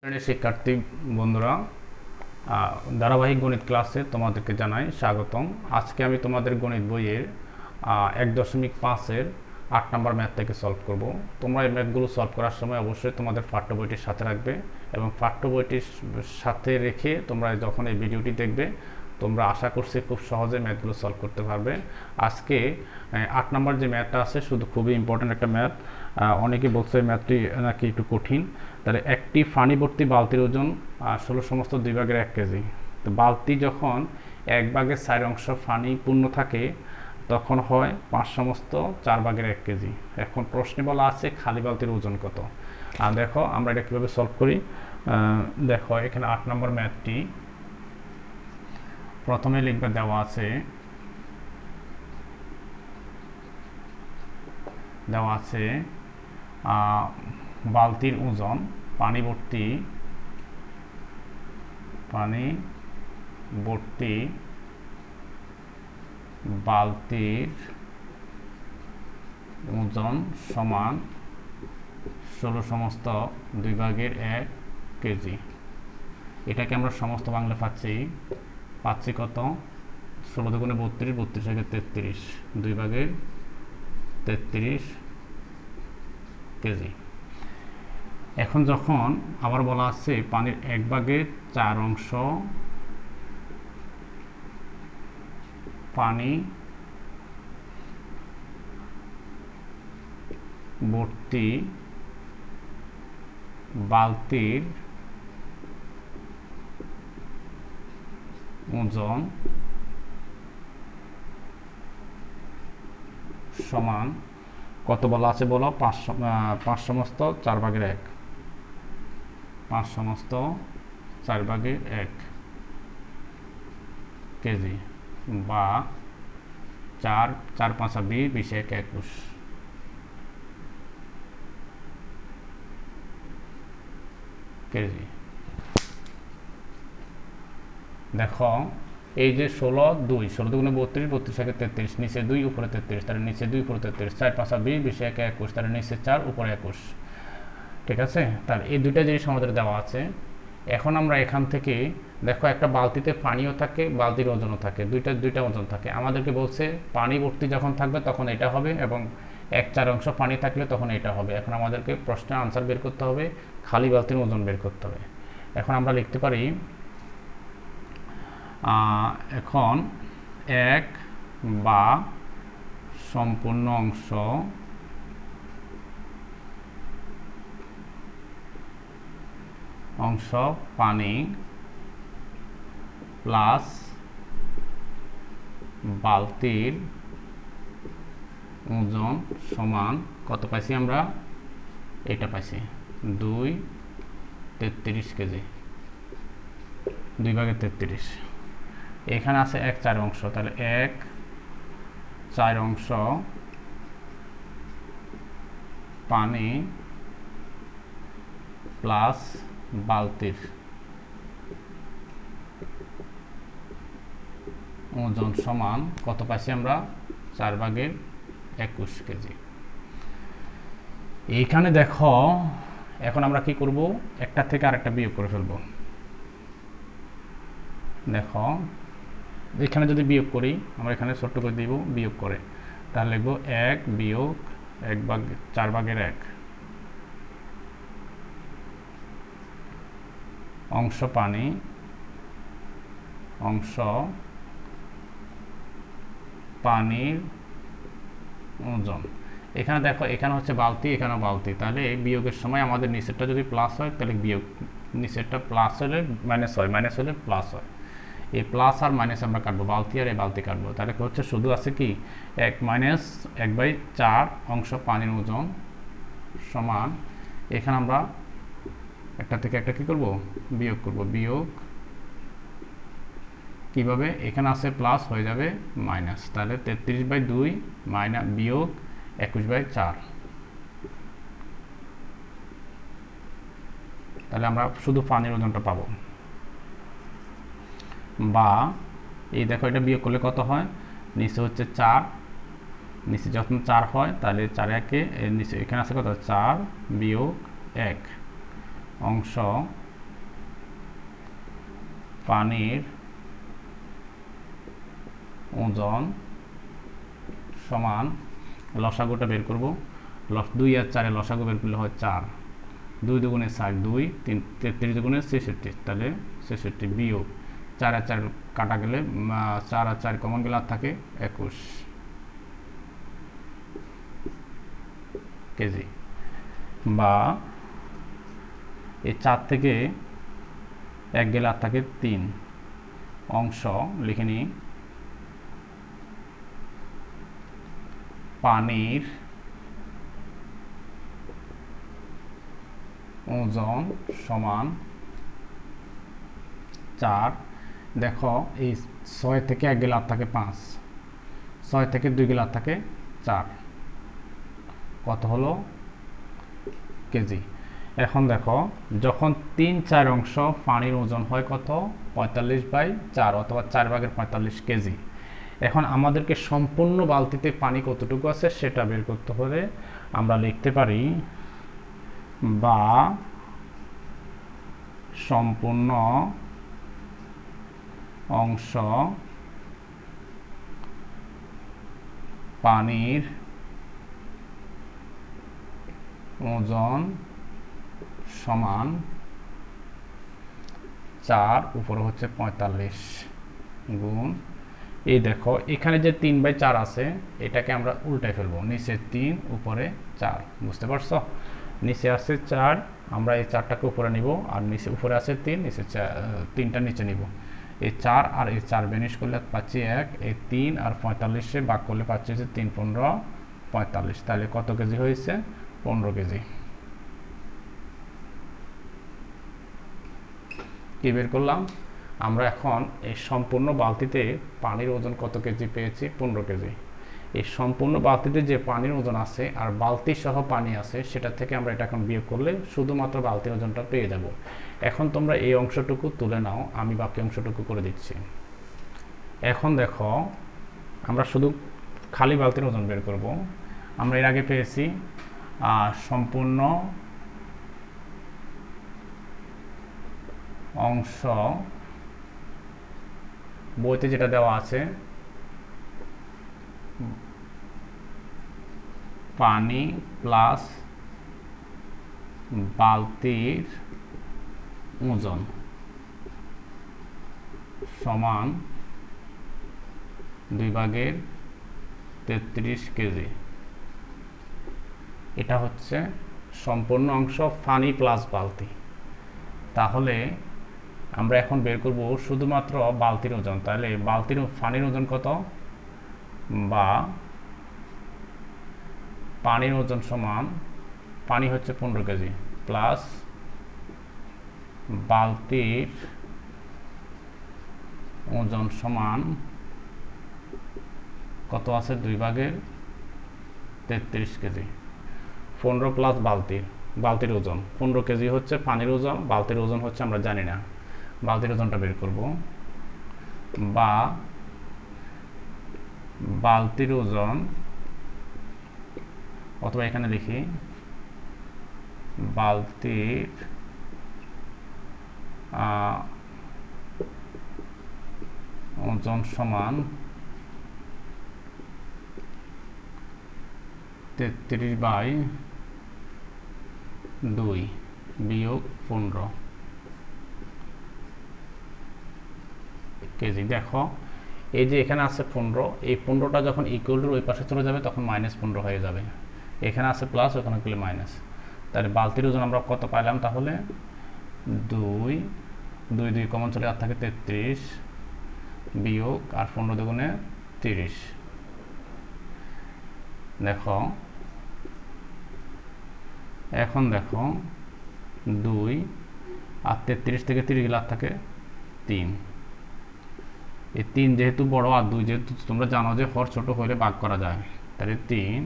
শ্রেণীর শিক্ষার্থী বন্ধুরা, ধারাবাহিক গণিত ক্লাসে তোমাদেরকে জানাই স্বাগতম। আজকে আমি তোমাদের গণিত বইয়ের 1.5-এর 8 নম্বর ম্যাথ থেকে সলভ করব। তোমরা এই ম্যাথগুলো সলভ করার সময় অবশ্যই তোমাদের পাঠ্য বইটির সাথে রাখবে এবং পাঠ্য বইটির সাথে রেখে তোমরা যখন এই ভিডিওটি দেখবে তোমরা আশা করছি খুব সহজে ম্যাথগুলো সলভ করতে পারবে। আজকে 8 নম্বর যে ম্যাথটা আছে শুধু খুবই ইম্পর্ট্যান্ট একটা ম্যাথ। অনেকে বলছে ম্যাথটি নাকি একটু কঠিন। তাহলে একটি পানি ভর্তি বালতির ওজন 16/2 কেজি। তো বালতি যখন 1/4 পানি পূর্ণ থাকে তখন হয় 5/4 কেজি। এখন প্রশ্নে বলা আছে খালি বালতির ওজন কত। আর দেখো আমরা এটা কীভাবে সলভ করি। দেখো এখানে 8 নম্বর ম্যাথটি প্রথমে লিখবে, দেওয়া আছে বালতির ওজন, পানি ভর্তি বালতির ওজন সমান 16/2 কেজি। এটাকে আমরা সমস্ত বাংলা পাচ্ছি কত? 16 × 32, 32 × 33, 2/33 কেজি। এখন যখন আবার বলা আছে পানির 1/4 অংশ পানি ভর্তি বালতির ওজন সমান কত বলা আছে বলো? 5/4 কেজি বা 4 5 20 20 21 কেজি। দেখো এই যে 16 2 16 × 32, 32 × 33, নিচে 2 উপরে 33, তাহলে নিচে 2 উপরে 33, 4 5 20 20 21, তাহলে নিচে 4 উপরে 21। ঠিক আছে, তাহলে এই দুইটা জিনিস আমাদের দেওয়া আছে। এখন আমরা এখান থেকে দেখো একটা বালতিতে পানিও থাকে, বালতির ওজনও থাকে, দুইটা ওজন থাকে। আমাদেরকে বলছে পানি ভর্তি যখন থাকবে তখন এটা হবে এবং 1/4 অংশ পানি থাকলে তখন এটা হবে। এখন আমাদেরকে প্রশ্নের আনসার বের করতে হবে, খালি বালতির ওজন বের করতে হবে। এখন আমরা লিখতে পারি এখন 1 বা সম্পূর্ণ অংশ পানি প্লাস বালতির ওজন সমান কত পাইছি আমরা? এটা পাইছি 2/33 কেজি, 2/33। এখানে আছে 1/4 অংশ, তাহলে 1/4 অংশ পানি প্লাস বালতির ওজন সমান কত পাইছি আমরা? 4/21 কেজি। এইখানে দেখো এখন আমরা কি করব? একটা থেকে আরেকটা বিয়োগ করে ফেলবো। দেখো এখানে যদি বিয়োগ করি, আমরা এখানে ছোট্ট করে দিব বিয়োগ করে, তাহলে লিখবো 1 বিয়োগ 4/1 অংশ পানির ওজন। এখানে দেখো এখানে হচ্ছে বালতি, এখানে বালতি, তাহলে বিয়োগের সময় আমাদের নিচেরটা যদি প্লাস হয় তাহলে বিয়োগ, নিচেরটা প্লাস হলে মাইনাস হয়, মাইনাস হলে প্লাস হয়। এই প্লাস আর মাইনাস আমরা কাটবো, বালতি আর এই বালতি কাটবো, তাহলে হচ্ছে শুধু আছে কি 1/4 অংশ পানির ওজন সমান, এখানে আমরা একটা থেকে একটা কি করব? বিয়োগ করব। বিয়োগ কিভাবে? এখানে আছে প্লাস হয়ে যাবে মাইনাস, তাহলে 33/2 মাইনাস বিয়োগ 21/4, তাহলে আমরা শুধু পানির ওজনটা পাবো। বা এই দেখো এটা বিয়োগ করলে কত হয়? নিচে হচ্ছে 4, নিচে যখন 4 হয় তাহলে 4 একে নিচে এখানে আছে কত? 4 বিয়োগ 1 অংশ পানির ওজন সমান, লসাগুটা বের করব, 2 আর 4 লসাগু বের করলে হয় 4, 2 দুগুণে 4, 2, 33 দুগুণে 66, তাহলে 66 বিয়োগ 4 আর 4 কাটা গেলে 4 আর 4 কমন গেলে আর থাকে 21 কেজি। বা এই 4 থেকে 1 গেলে আর থাকে 3, অংশ লিখে নিই, পানির ওজন সমান 4। দেখো এই 6 থেকে 1 গেলে আর থাকে 5, 6 থেকে 2 গেলে আর থাকে 4, কত হলো কেজি। এখন দেখো যখন 3/4 অংশ পানির ওজন হয় কত, 45/4 অথবা 4/45 কেজি। এখন আমাদেরকে সম্পূর্ণ বালতিতে পানি কতটুকু আছে সেটা বের করতে হলে আমরা লিখতে পারি বা সম্পূর্ণ অংশ পানির ওজন সমান 4 উপরে হচ্ছে 45 গুণ, এই দেখো এখানে যে 3/4 আছে এটাকে আমরা উল্টায় ফেলবো, নিচে 3 উপরে 4, বুঝতে পারছো? নিচে আছে 4, আমরা এই 4টাকে উপরে নিব, আর নিচে উপরে আছে 3, নিচে 3টা নিচে নিব। এই 4 আর এই 4 বেনিশ করলে পাচ্ছি 1, এই 3 আর 45 ভাগ করলে পাচ্ছি হচ্ছে 3 15 45, তাহলে কত কেজি হয়েছে? 15 কেজি। কি বের করলাম আমরা এখন? এই সম্পূর্ণ বালতিতে পানির ওজন কত কেজি পেয়েছি? 15 কেজি। এই সম্পূর্ণ বালতিতে যে পানির ওজন আছে আর বালতি সহ পানি আছে সেটা থেকে আমরা এটা এখন বিয়োগ করলে শুধুমাত্র বালতির ওজনটা পেয়ে যাব। এখন তোমরা এই অংশটুকু তুলে নাও, আমি বাকি অংশটুকু করে দিচ্ছি। এখন দেখো আমরা শুধু খালি বালতির ওজন বের করব। আমরা এর আগে পেয়েছি সম্পূর্ণ অংশ, বইতে যেটা দেওয়া আছে, পানি প্লাস বালতির ওজন সমান 2/33 কেজি। এটা হচ্ছে সম্পূর্ণ অংশ পানি প্লাস বালতি। তাহলে আমরা এখন বের করব শুধুমাত্র বালতির ওজন। তাহলে বালতির পানির ওজন কত? বা পানির ওজন সমান, পানি হচ্ছে 15 কেজি প্লাস বালতির ওজন সমান কত আছে? 2/33 কেজি। 15 প্লাস বালতির ওজন 15 কেজি হচ্ছে পানির ওজন, বালতির ওজন হচ্ছে আমরা জানি না, বালতির ওজনটা বের করব। বা বালতির ওজন, অথবা এখানে লিখি বালতির ওজন সমান 33/2 বিয়োগ 15 কেজি। দেখো এই যে এখানে আছে 15, এই 15টা যখন ইকুয়াল টুর ওই পাশে চলে যাবে তখন -15 হয়ে যাবে। এখানে আছে প্লাস, ওখানে গেলে মাইনাস। তাহলে বালতির ওজন আমরা কত পাইলাম? তাহলে 2 2 কমন চলে আর থাকে 33 বিয়োগ আর 15 দুগুণে 30। দেখো এখন দেখো 2 আর 33 থেকে 30 গেলে আর থাকে 3। এই 3 যেহেতু বড় আর 2 যেহেতু তোমরা জানো যে হর ছোট হলে ভাগ করা যায়, তাহলে 3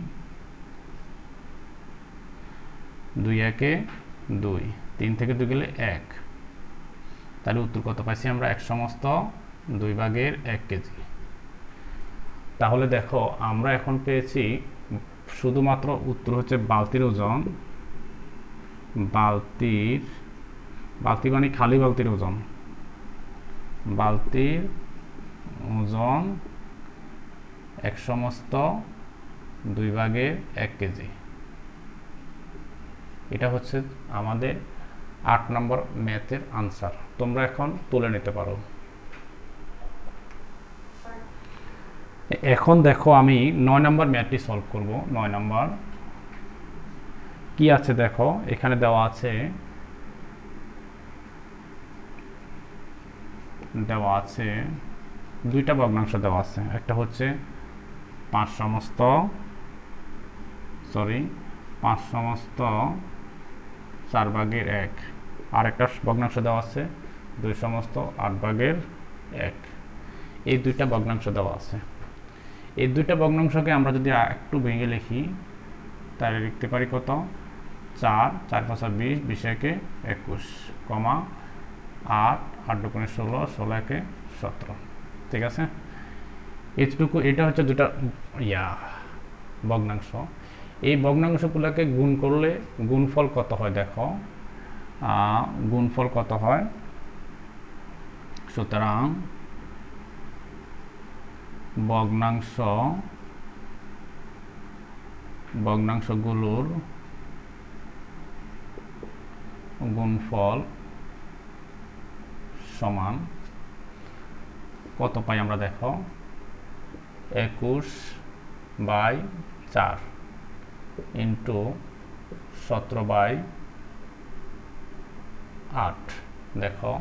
2 একে 2, 3 থেকে 2 গেলে 1। তাহলে উত্তর কত পাইছি আমরা? 1/2 কেজি। তাহলে দেখো আমরা এখন পেয়েছি শুধুমাত্র উত্তর হচ্ছে বালতির ওজন, বালতি মানে খালি বালতির ওজন বালতির ওজন 1/2 কেজি। এটা হচ্ছে আমাদের 8 নম্বর ম্যাথের আনসার। তোমরা এখন তুলে নিতে পারো। এখন দেখো আমি 9 নম্বর ম্যাথটি সলভ করব। 9 নম্বর কি আছে দেখো, এখানে দেওয়া আছে দুইটা ভগ্নাংশ দেওয়া আছে। একটা হচ্ছে 5/4 আর একটা ভগ্নাংশ দেওয়া আছে 2/8। এই দুইটা ভগ্নাংশ দেওয়া আছে। এই দুইটা ভগ্নাংশকে আমরা যদি একটু ভেঙে লিখি তাহলে লিখতে পারি কত, 4 4 5 20 20 একে 21, 8 8 2 16 16 একে 17। ঠিক আছে, এইটুকু। এটা হচ্ছে দুটা ভগ্নাংশ। এই ভগ্নাংশগুলোকে গুণ করলে গুণফল কত হয় দেখো, গুণফল কত হয়। সুতরাং ভগ্নাংশগুলোর গুণফল সমান কত পাই আমরা দেখো, 21/4 ইন্টু 17/8। দেখো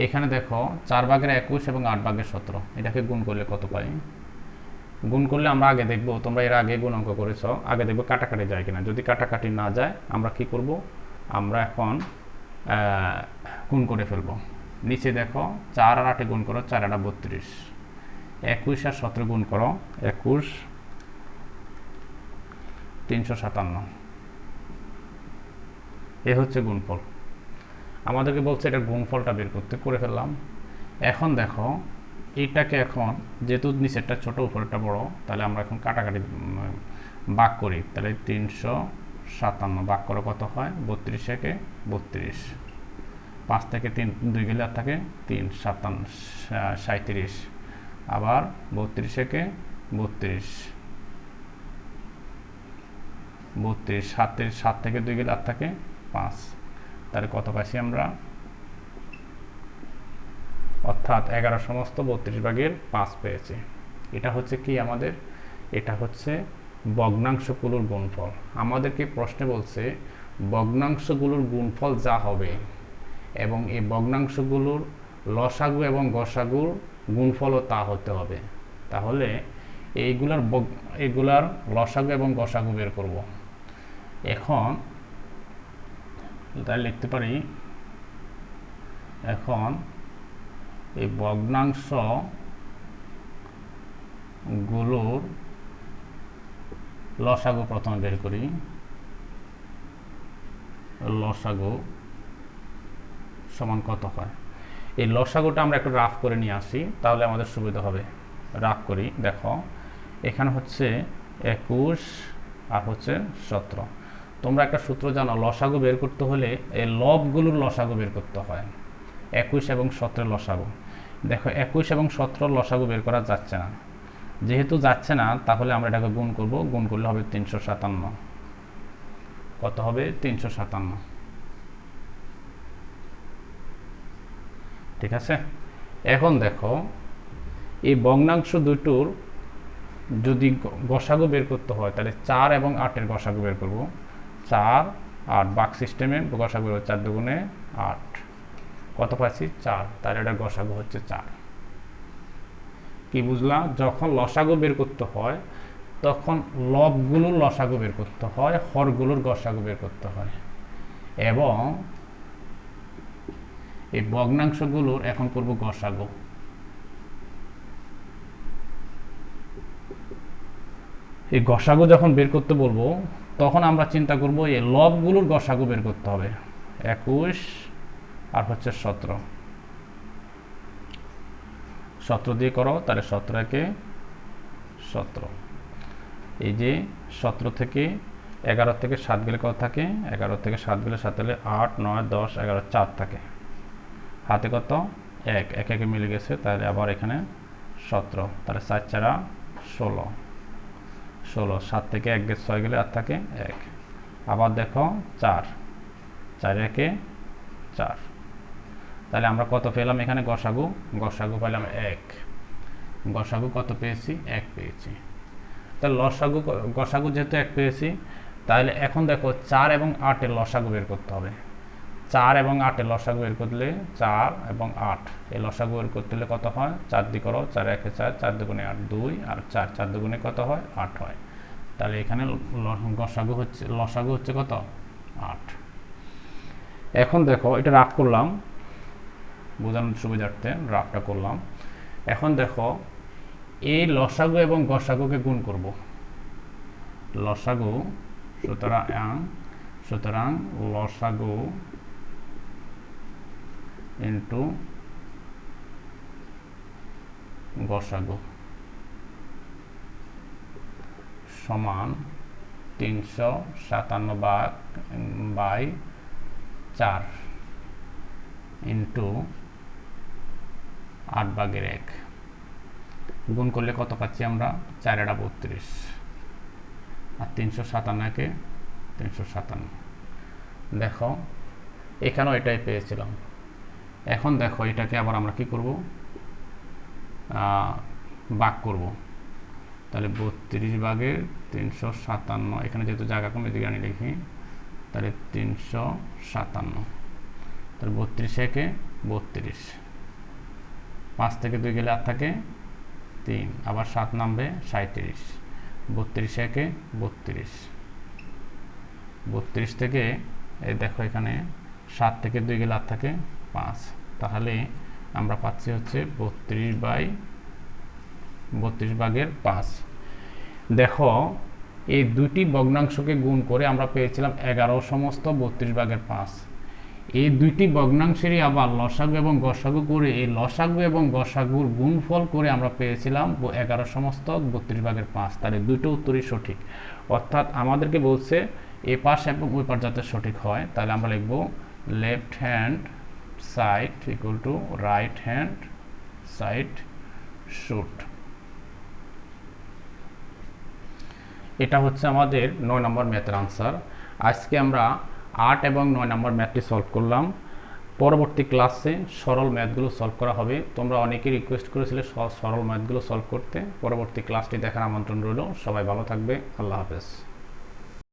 এখানে দেখো 4/21 এবং 8/17, এটাকে গুণ করলে কত পাই। গুণ করলে আমরা আগে দেখব, তোমরা এর আগে গুণ অঙ্ক করেছ, আগে দেখবো কাটাকাটি যায় কিনা। যদি কাটাকাটি না যায় আমরা কি করব, আমরা এখন গুণ করে ফেলবো। নিচে দেখো 4 আর 8 গুণ করো, 4 8 32, 21 আর 17 গুণ করো, 21 357। এ হচ্ছে গুণফল। আমাদেরকে বলছে এটা গুণফলটা বের করতে, করে ফেললাম। এখন দেখো এইটাকে এখন যেহেতু নিচেরটা ছোট উপরেরটা বড়, তাহলে আমরা এখন কাটাকাটি ভাগ করি। তাহলে 357 ভাগ করো কত হয়, 32 একে 32, 5 থেকে 3 2 গেলে আর থাকে 3 37, আবার 32 একে 32, 7 থেকে 2 গেলে আর থাকে 5। তাহলে কত পাইছি আমরা, অর্থাৎ 11/32 পেয়েছি। এটা হচ্ছে কি আমাদের, এটা হচ্ছে ভগ্নাংশগুলোর গুণফল। আমাদেরকে প্রশ্নে বলছে ভগ্নাংশগুলোর গুণফল যা হবে এবং এই ভগ্নাংশগুলোর লসাগু এবং গসাগুর গুণফলও তা হতে হবে। তাহলে এইগুলার লসাগু এবং গসাগু বের করব। এখন তাই লিখতে পারি, এখন এই ভগ্নাংশগুলোর লসাগু প্রথমে বের করি। লসাগু সমান কত হয়, এই লসাগুটা আমরা একটু রাফ করে নিয়ে আসি, তাহলে আমাদের সুবিধা হবে। রাফ করি, দেখো এখানে হচ্ছে 21 আর হচ্ছে 17। তোমরা একটা সূত্র জানো, লসাগু বের করতে হলে এই লবগুলোর লসাগু বের করতে হয়। 21 এবং 17 লসাগু। দেখো 21 এবং 17 লসাগু বের করা যাচ্ছে না, যেহেতু যাচ্ছে না তাহলে আমরা এটাকে গুণ করব। গুণ করলে হবে 357। কত হবে, 357। ঠিক আছে, এখন দেখো এই ভগ্নাংশ দুটোর যদি গসাগু বের করতে হয় তাহলে 4 এবং 8 এর গসাগু বের করব। 4 8 ভাগ সিস্টেমে গসাগু 4 দুগুণে 8, কত পাচ্ছি 4। তাহলে এটা গসাগু হচ্ছে 4। কি বুঝলাম, যখন লসাগু বের করতে হয় তখন লবগুলোর লসাগু বের করতে হয়, হরগুলোর গসাগু বের করতে হয়, এবং এই ভগ্নাংশগুলোর এখন করব গসাগু। এই গসাগু যখন বের করতে বলবো তখন আমরা চিন্তা করব এই লবগুলোর গসাগু বের করতে হবে। 21 আর হচ্ছে 17, 17 দিয়ে করো, তাহলে 17 একে 17। এই যে 17 থেকে 11 থেকে 7 গেলে কত থাকে, 11 থেকে 7 গেলে 7 হলে 8 9 10 11 4 থাকে, হাতে কত এক এক একে মিলে গেছে, তাহলে আবার এখানে 17, তাহলে 4 4 16, 16 7 থেকে 1 গেছে 6 গেলে আর থাকে 1। আবার দেখো 4 4 একে 4, তাহলে আমরা কত পেলাম এখানে গসাগু? গসাগু পেলাম 1। গসাগু কত পেয়েছি? 1 পেয়েছি। তাহলে লসাগু গসাগু যেহেতু 1 পেয়েছি, তাহলে এখন দেখো 4 এবং 8 এর লসাগু বের করতে হবে। 4 এবং 8 এর লসাগু বের করলে 4 এবং 8 এই লসাগু বের করতে হলে কত হয়? 4 দিয়ে করো, 4 একে 4, 4 দুগুণে 8, 2 আর 4, 4 দুগুণে কত হয়? 8 হয়। তাহলে এখানে লসাগু হচ্ছে কত? 8। এখন দেখো এটা রাফ করলাম, বোঝানোর সুবিধার্থে রাফটা করলাম। এখন দেখো এই লসাগু এবং গসাগুকে গুণ করব। লসাগু, সুতরাং লসাগু ইন্টু গসাগু সমান 357/4 ইন্টু 8/1। গুণ করলে কত পাচ্ছি আমরা? 4 এটা 32 আর 357 কে 357। দেখো এখানেও এটাই পেয়েছিলাম। এখন দেখো এটাকে আবার আমরা কি করব? ভাগ করব। তাহলে 32/357, এখানে যেহেতু জায়গা কমে দিকে আনি লিখি, তাহলে 357, তাহলে 32 একে 32, 5 থেকে 2 গেলে আর থাকে 3, আবার 7 নামবে 37, 32 একে 32, 32 থেকে এই দেখো এখানে 7 থেকে 2 গেলে আর থাকে 5, তাহলে আমরা পাচ্ছি হচ্ছে 32/5। দেখো এই দুটি ভগ্নাংশকে গুণ করে আমরা পেয়েছিলাম 11 সমস্ত 32/5। এই দুইটি ভগ্নাংশেরই আবার লসাগু এবং গসাগু করে এই লসাগু এবং গসাগুর গুণফল করে আমরা পেয়েছিলাম 11 সমস্ত 32/5। তাহলে দুটো উত্তরই সঠিক। অর্থাৎ আমাদেরকে বলছে এ পাশ এবং ওই পাশ যাতে সঠিক হয়, তাহলে আমরা লিখব left hand side equal to right hand side should. এটা হচ্ছে আমাদের 9 নম্বর ম্যাথের আনসার। আজকে আমরা 8 এবং 9 নম্বর ম্যাথটি সলভ করলাম। পরবর্তী ক্লাসে সরল ম্যাথগুলো সলভ করা হবে। তোমরা অনেকেই রিকোয়েস্ট করেছিলে সরল ম্যাথগুলো সলভ করতে। পরবর্তী ক্লাসটি দেখার আমন্ত্রণ রইল। সবাই ভালো থাকবে। আল্লাহ হাফেজ।